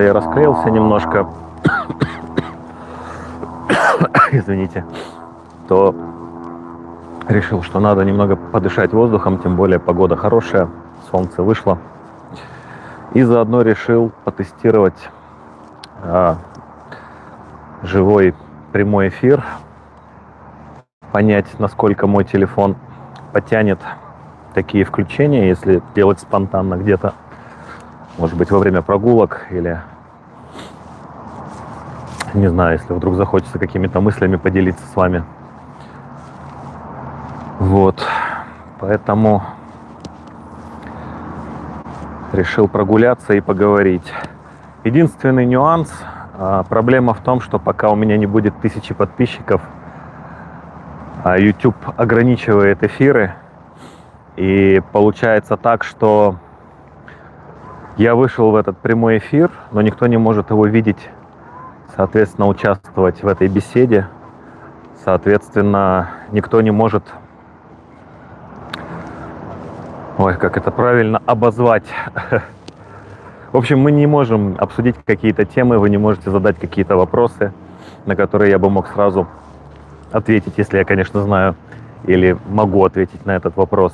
я расклеился немножко, извините, то решил, что надо немного подышать воздухом, тем более погода хорошая, солнце вышло. И заодно решил потестировать живой прямой эфир, понять, насколько мой телефон потянет такие включения, если делать спонтанно где-то, может быть, во время прогулок или, не знаю, если вдруг захочется какими-то мыслями поделиться с вами. Вот, поэтому решил прогуляться и поговорить. Единственный нюанс, проблема в том, что пока у меня не будет 1000 подписчиков, YouTube ограничивает эфиры, и получается так, что я вышел в этот прямой эфир, но никто не может его видеть, соответственно, участвовать в этой беседе, соответственно, никто не может, как это правильно, обозвать. В общем, мы не можем обсудить какие-то темы, вы не можете задать какие-то вопросы, на которые я бы мог сразу ответить, если я, конечно, знаю или могу ответить на этот вопрос.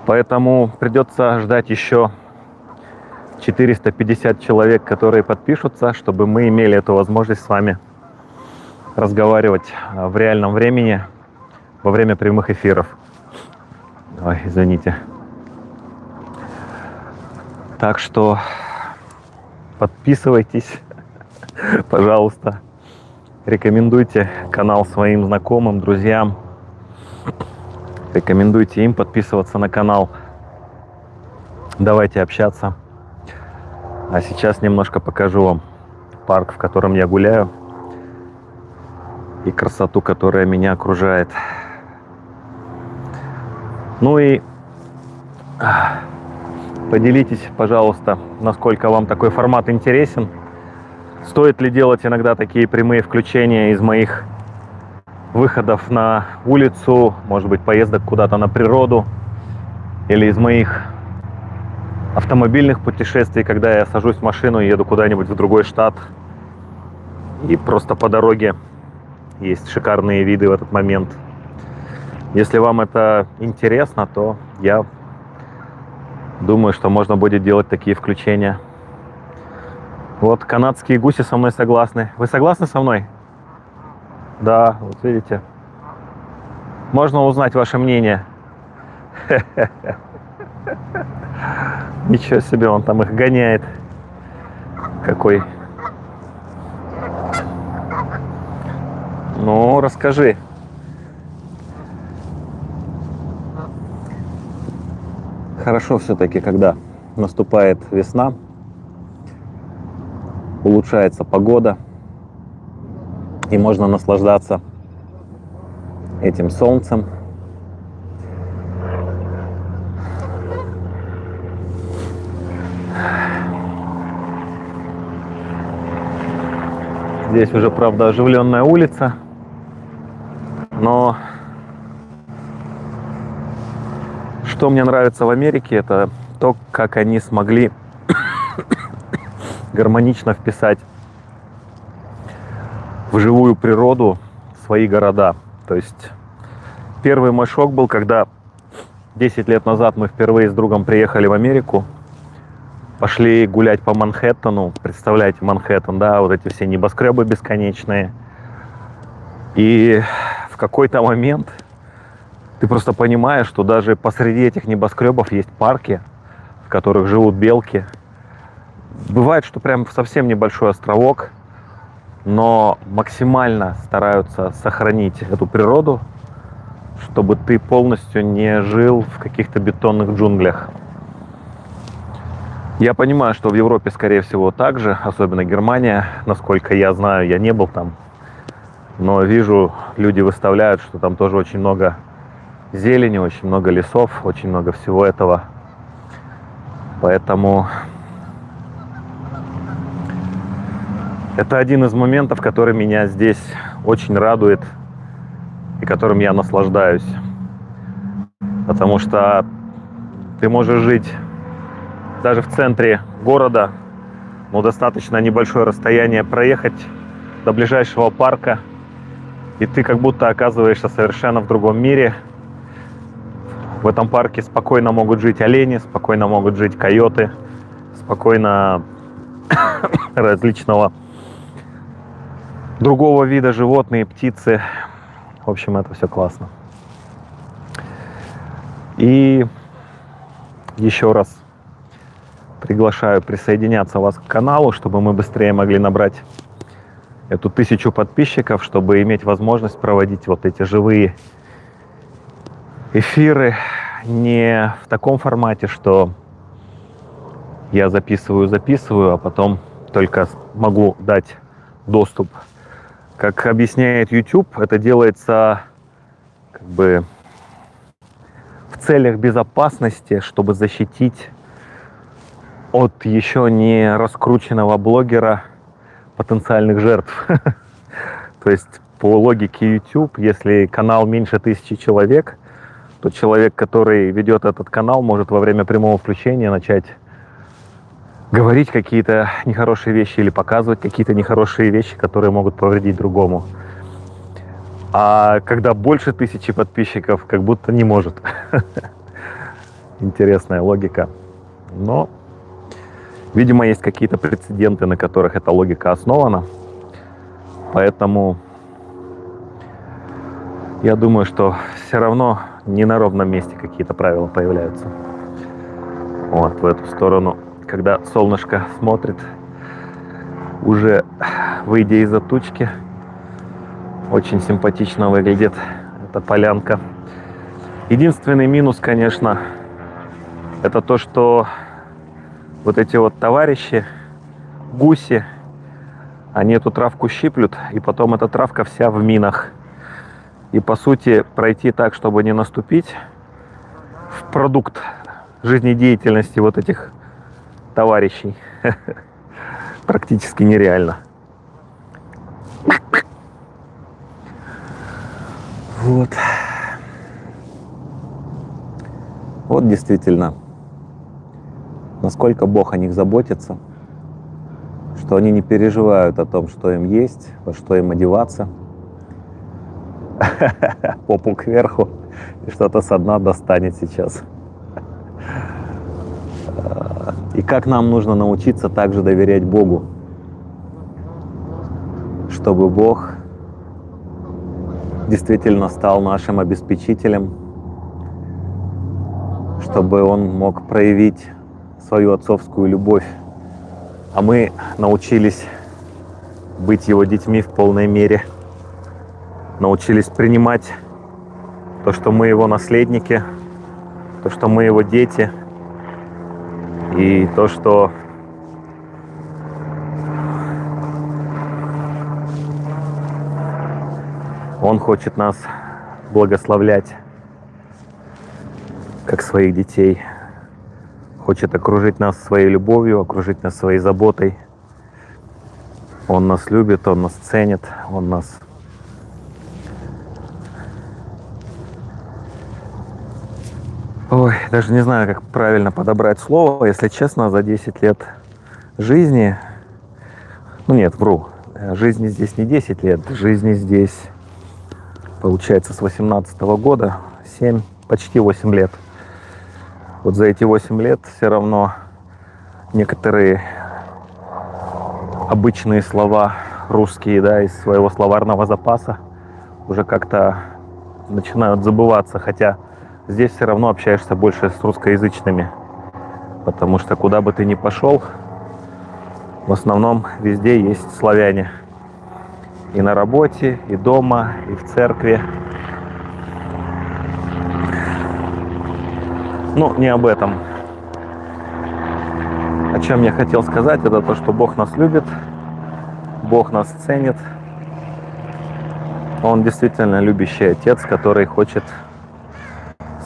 Поэтому придется ждать еще 450 человек, которые подпишутся, чтобы мы имели эту возможность с вами разговаривать в реальном времени во время прямых эфиров. Ой, извините. Так что подписывайтесь, пожалуйста. Рекомендуйте канал своим знакомым, друзьям. Рекомендуйте им подписываться на канал. Давайте общаться. А сейчас немножко покажу вам парк, в котором я гуляю, и красоту, которая меня окружает. Ну и поделитесь, пожалуйста, насколько вам такой формат интересен. Стоит ли делать иногда такие прямые включения из моих выходов на улицу, может быть, поездок куда-то на природу, или из моих автомобильных путешествий, когда я сажусь в машину и еду куда-нибудь в другой штат, и просто по дороге есть шикарные виды в этот момент. Если вам это интересно, то я думаю, что можно будет делать такие включения. Вот канадские гуси со мной согласны. Вы согласны со мной? Да, вот видите. Можно узнать ваше мнение. Ничего себе, он там их гоняет. Какой. Ну, расскажи. Хорошо все-таки, когда наступает весна, улучшается погода, и можно наслаждаться этим солнцем. Здесь уже, правда, оживленная улица, но что мне нравится в Америке, это то, как они смогли гармонично вписать в живую природу свои города. То есть первый мой шок был, когда 10 лет назад мы впервые с другом приехали в Америку, пошли гулять по Манхэттену. Представляете, Манхэттен, да, вот эти все небоскребы бесконечные. И в какой-то момент ты просто понимаешь, что даже посреди этих небоскребов есть парки, в которых живут белки. Бывает, что прям совсем небольшой островок, но максимально стараются сохранить эту природу, чтобы ты полностью не жил в каких-то бетонных джунглях. Я понимаю, что в Европе, скорее всего, так же, особенно Германия. Насколько я знаю, я не был там, но вижу, люди выставляют, что там тоже очень много зелени, очень много лесов, очень много всего этого. Поэтому это один из моментов, который меня здесь очень радует и которым я наслаждаюсь. Потому что ты можешь жить даже в центре города, ну, достаточно небольшое расстояние проехать до ближайшего парка, и ты как будто оказываешься совершенно в другом мире. В этом парке спокойно могут жить олени, спокойно могут жить койоты, спокойно различного другого вида животные, птицы. В общем, это все классно. И еще раз приглашаю присоединяться вас к каналу, чтобы мы быстрее могли набрать эту 1000 подписчиков, чтобы иметь возможность проводить вот эти живые эфиры не в таком формате, что я записываю, а потом только могу дать доступ. Как объясняет YouTube, это делается как бы в целях безопасности, чтобы защитить от еще не раскрученного блогера потенциальных жертв. То есть по логике YouTube, если канал меньше 1000 человек, то человек, который ведет этот канал, может во время прямого включения начать говорить какие-то нехорошие вещи или показывать какие-то нехорошие вещи, которые могут повредить другому. А когда больше 1000 подписчиков, как будто не может. Интересная логика. Но, видимо, есть какие-то прецеденты, на которых эта логика основана. Поэтому я думаю, что все равно не на ровном месте какие-то правила появляются. Вот в эту сторону, когда солнышко смотрит, уже выйдя из-за тучки, очень симпатично выглядит эта полянка. Единственный минус, конечно, это то, что вот эти вот товарищи, гуси, они эту травку щиплют, и потом эта травка вся в минах. И по сути пройти так, чтобы не наступить в продукт жизнедеятельности вот этих товарищей, практически нереально. Вот. Вот действительно, насколько Бог о них заботится, что они не переживают о том, что им есть, во что им одеваться. Попу кверху, и что-то со дна достанет сейчас. И как нам нужно научиться также доверять Богу, чтобы Бог действительно стал нашим обеспечителем, чтобы Он мог проявить свою отцовскую любовь, а мы научились быть Его детьми в полной мере, научились принимать то, что мы Его наследники, то, что мы Его дети, и то, что Он хочет нас благословлять как своих детей, хочет окружить нас своей любовью, окружить нас своей заботой. Он нас любит, Он нас ценит, Он нас даже не знаю, как правильно подобрать слово. Если честно, за 10 лет жизни, ну нет, вру, жизни здесь не 10 лет, жизни здесь, получается, с 18-го года, 7, почти 8 лет. Вот за эти 8 лет все равно некоторые обычные слова русские, да, из своего словарного запаса уже как-то начинают забываться, хотя здесь все равно общаешься больше с русскоязычными, потому что куда бы ты ни пошел, в основном везде есть славяне. И на работе, и дома, и в церкви. Ну, не об этом. О чем я хотел сказать, это то, что Бог нас любит, Бог нас ценит. Он действительно любящий отец, который хочет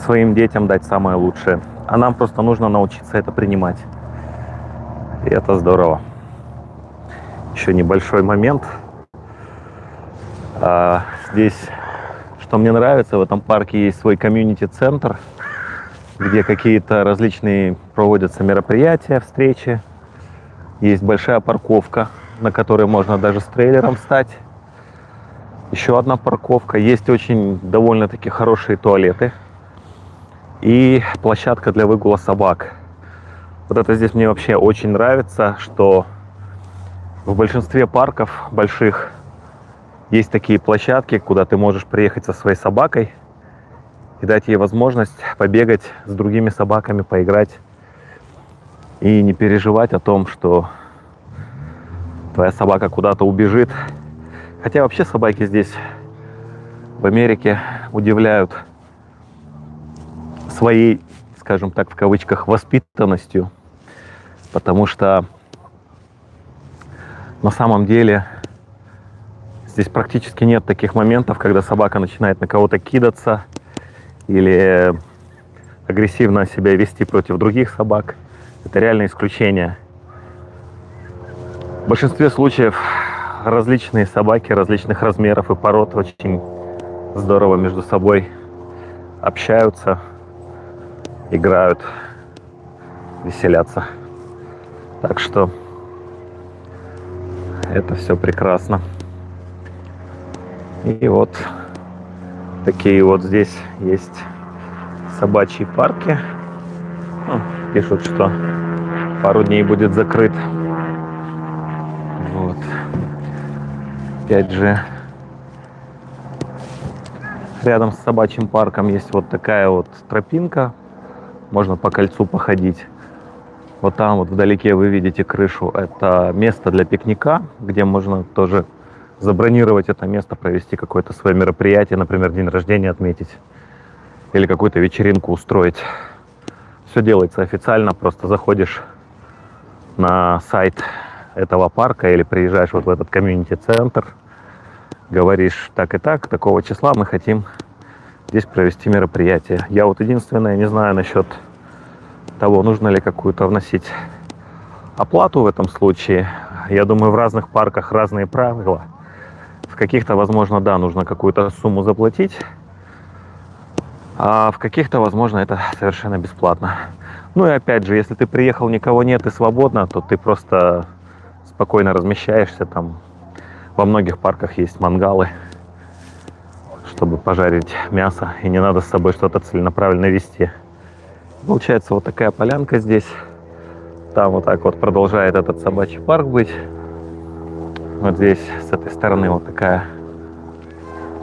своим детям дать самое лучшее. А нам просто нужно научиться это принимать. И это здорово. Еще небольшой момент. Здесь, что мне нравится, в этом парке есть свой комьюнити-центр, где какие-то различные проводятся мероприятия, встречи. Есть большая парковка, на которой можно даже с трейлером встать. Еще одна парковка. Есть очень довольно-таки хорошие туалеты. И площадка для выгула собак. Вот это здесь мне вообще очень нравится, что в большинстве парков больших есть такие площадки, куда ты можешь приехать со своей собакой и дать ей возможность побегать с другими собаками, поиграть. И не переживать о том, что твоя собака куда-то убежит. Хотя вообще собаки здесь, в Америке, удивляют своей, скажем так, в кавычках, воспитанностью. Потому что на самом деле здесь практически нет таких моментов, когда собака начинает на кого-то кидаться или агрессивно себя вести против других собак. Это реально исключение. В большинстве случаев различные собаки различных размеров и пород очень здорово между собой общаются, играют, веселятся. Так что это все прекрасно. И вот такие вот здесь есть собачьи парки. Пишут, что пару дней будет закрыт. Вот. Опять же, рядом с собачьим парком есть вот такая вот тропинка. Можно по кольцу походить. Вот там вот вдалеке вы видите крышу. Это место для пикника, где можно тоже забронировать это место, провести какое-то свое мероприятие, например, день рождения отметить или какую-то вечеринку устроить. Все делается официально, просто заходишь на сайт этого парка или приезжаешь вот в этот комьюнити-центр, говоришь так и так, такого числа мы хотим здесь провести мероприятие. Я вот единственное не знаю насчет того, нужно ли какую-то вносить оплату в этом случае. Я думаю, в разных парках разные правила. В каких-то, возможно, да, нужно какую-то сумму заплатить, а в каких-то, возможно, это совершенно бесплатно. Ну и опять же, если ты приехал, никого нет и свободно, то ты просто спокойно размещаешься там. Во многих парках есть мангалы, чтобы пожарить мясо, и не надо с собой что-то целенаправленно вести. Получается вот такая полянка здесь. Там вот так вот продолжает этот собачий парк быть. Вот здесь, с этой стороны, вот такая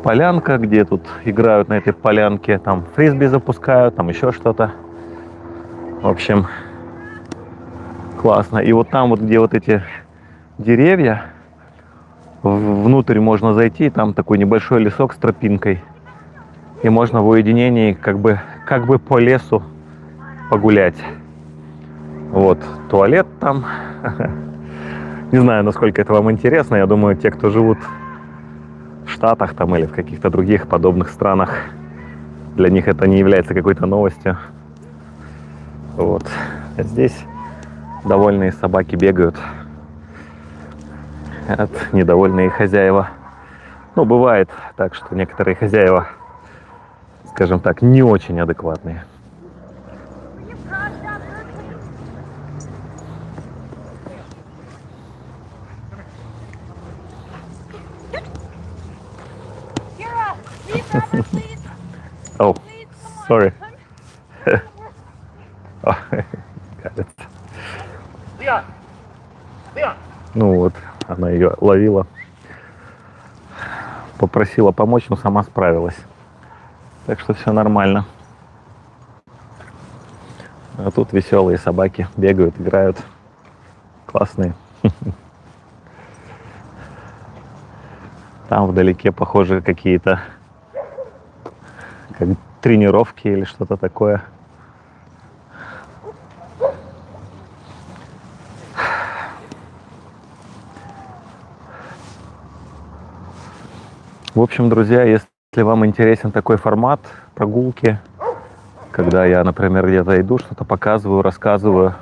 полянка, где тут играют на этой полянке. Там фрисби запускают, там еще что-то. В общем, классно. И вот там вот, где вот эти деревья, внутрь можно зайти, там такой небольшой лесок с тропинкой. И можно в уединении как бы по лесу погулять. Вот туалет там. Не знаю, насколько это вам интересно. Я думаю, те, кто живут в Штатах там или в каких-то других подобных странах, для них это не является какой-то новостью. Вот. А здесь довольные собаки бегают. Недовольные хозяева. Ну, бывает так, что некоторые хозяева, скажем так, не очень адекватные. Oh, sorry. Got it. Ну вот, она ее ловила, попросила помочь, но сама справилась. Так что все нормально. А тут веселые собаки бегают, играют. Классные. Там вдалеке, похоже, какие-то как тренировки или что-то такое. В общем, друзья, если вам интересен такой формат прогулки, когда я, например, где-то иду, что-то показываю, рассказываю,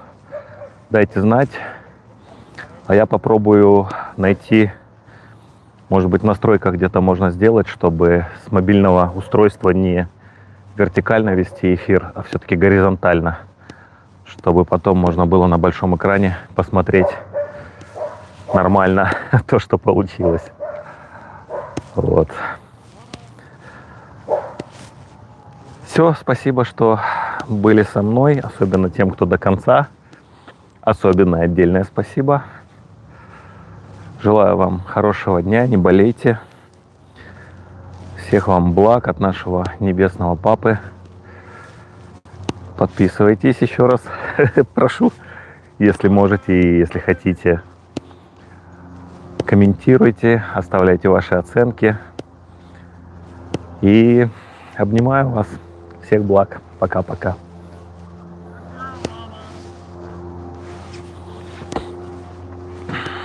дайте знать, а я попробую найти, может быть, в настройках где-то можно сделать, чтобы с мобильного устройства не вертикально вести эфир, а все-таки горизонтально, чтобы потом можно было на большом экране посмотреть нормально то, что получилось. Вот. Все, спасибо, что были со мной, особенно тем, кто до конца. Особенно отдельное спасибо. Желаю вам хорошего дня, не болейте. Всех вам благ от нашего небесного папы. Подписывайтесь еще раз, прошу, если можете и если хотите. Комментируйте, оставляйте ваши оценки. И обнимаю вас. Всех благ. Пока-пока.